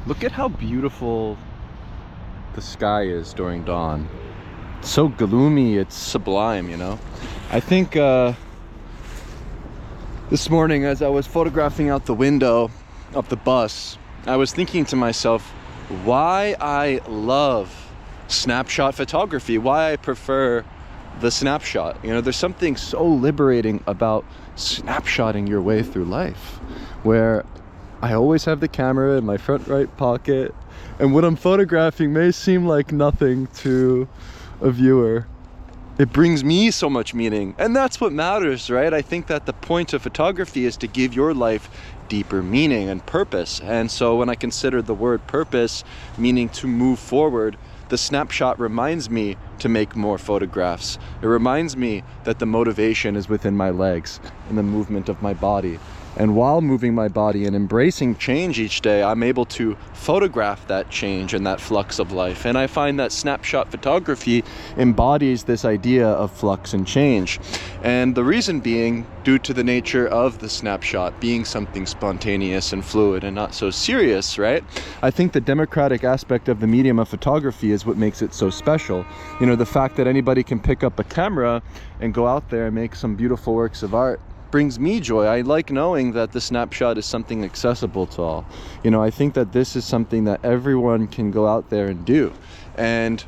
Look at how beautiful the sky is during dawn. It's so gloomy, it's sublime, you know? I think this morning as I was photographing out the window of the bus, I was thinking to myself why I love snapshot photography, why I prefer the snapshot. You know, there's something so liberating about snapshotting your way through life, where I always have the camera in my front right pocket, and what I'm photographing may seem like nothing to a viewer. It brings me so much meaning, and that's what matters, right? I think that the point of photography is to give your life deeper meaning and purpose. And so when I consider the word purpose, meaning to move forward, the snapshot reminds me to make more photographs. It reminds me that the motivation is within my legs and the movement of my body. And while moving my body and embracing change each day, I'm able to photograph that change and that flux of life. And I find that snapshot photography embodies this idea of flux and change. And the reason being, due to the nature of the snapshot being something spontaneous and fluid and not so serious, right? I think the democratic aspect of the medium of photography is what makes it so special. You know, the fact that anybody can pick up a camera and go out there and make some beautiful works of art brings me joy. I like knowing that the snapshot is something accessible to all. You know, I think that this is something that everyone can go out there and do. And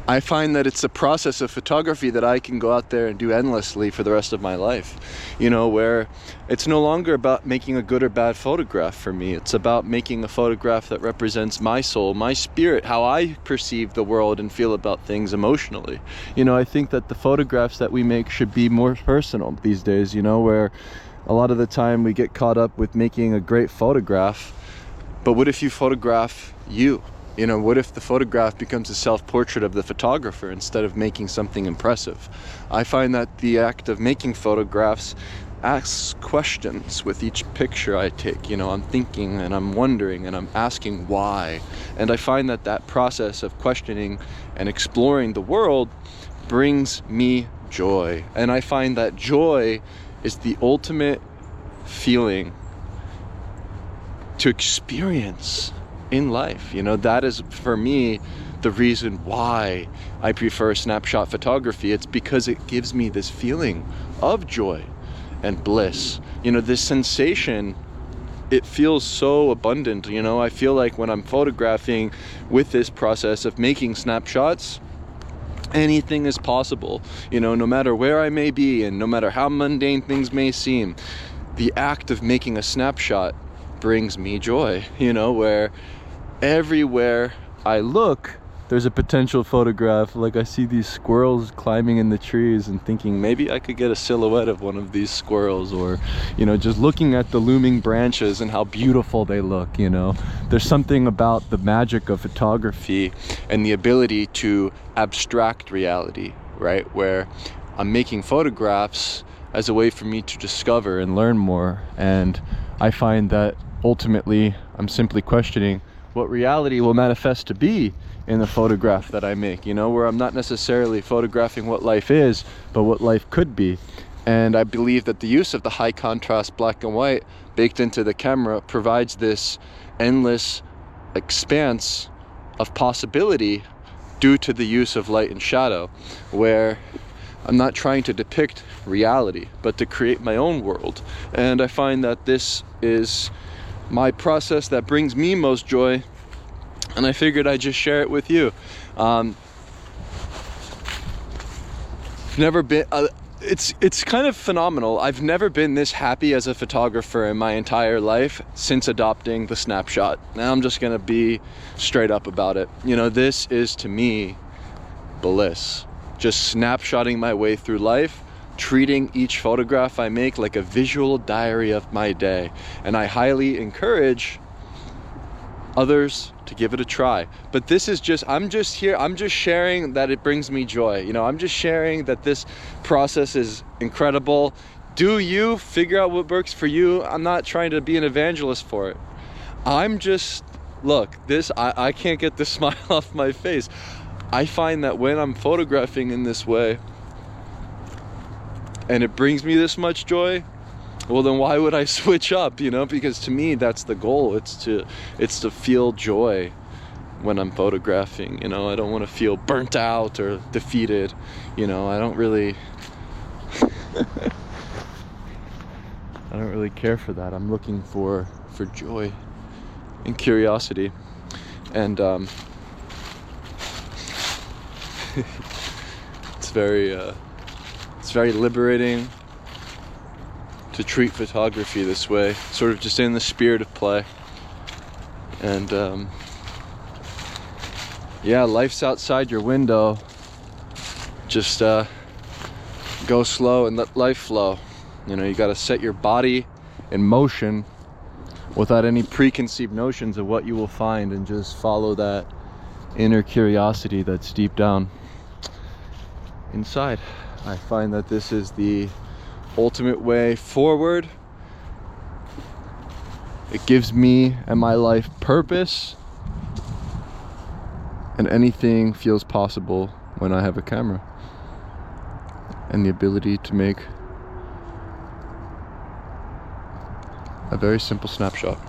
I find that it's a process of photography that I can go out there and do endlessly for the rest of my life. You know, where it's no longer about making a good or bad photograph for me. It's about making a photograph that represents my soul, my spirit, how I perceive the world and feel about things emotionally. You know, I think that the photographs that we make should be more personal these days, you know, where a lot of the time we get caught up with making a great photograph. But what if you photograph you? You know, what if the photograph becomes a self-portrait of the photographer instead of making something impressive? I find that the act of making photographs asks questions with each picture I take. You know, I'm thinking and I'm wondering and I'm asking why. And I find that that process of questioning and exploring the world brings me joy. And I find that joy is the ultimate feeling to experience in life. You know, that is for me the reason why I prefer snapshot photography. It's because it gives me this feeling of joy and bliss. You know, this sensation, it feels so abundant. You know, I feel like when I'm photographing with this process of making snapshots, anything is possible. You know, no matter where I may be and no matter how mundane things may seem, the act of making a snapshot brings me joy. You know, where everywhere I look, there's a potential photograph. Like I see these squirrels climbing in the trees and thinking maybe I could get a silhouette of one of these squirrels, or, you know, just looking at the looming branches and how beautiful they look. You know, there's something about the magic of photography and the ability to abstract reality, right? Where I'm making photographs as a way for me to discover and learn more. And I find that ultimately I'm simply questioning what reality will manifest to be in the photograph that I make, you know, where I'm not necessarily photographing what life is, but what life could be. And I believe that the use of the high contrast black and white baked into the camera provides this endless expanse of possibility due to the use of light and shadow, where I'm not trying to depict reality, but to create my own world. And I find that this is my process that brings me most joy, and I figured I'd just share it with you. Never been it's kind of phenomenal. I've never been this happy as a photographer in my entire life since adopting the snapshot. Now I'm just gonna be straight up about it. You know, this is to me bliss. Just snapshotting my way through life, treating each photograph I make like a visual diary of my day. And I highly encourage others to give it a try. But this is just, I'm just sharing that it brings me joy. You know, I'm just sharing that this process is incredible. Do you figure out what works for you? I'm not trying to be an evangelist for it. I'm just, look, I can't get this smile off my face. I find that when I'm photographing in this way and it brings me this much joy, well then why would I switch up, you know? Because to me that's the goal. It's to feel joy when I'm photographing, you know. I don't want to feel burnt out or defeated, you know. I don't really I don't really care for that. I'm looking for joy and curiosity, and it's very liberating to treat photography this way, sort of just in the spirit of play. And yeah, life's outside your window. Just go slow and let life flow. You know, you got to set your body in motion without any preconceived notions of what you will find, and just follow that inner curiosity that's deep down inside. I find that this is the ultimate way forward. It gives me and my life purpose, and anything feels possible when I have a camera and the ability to make a very simple snapshot.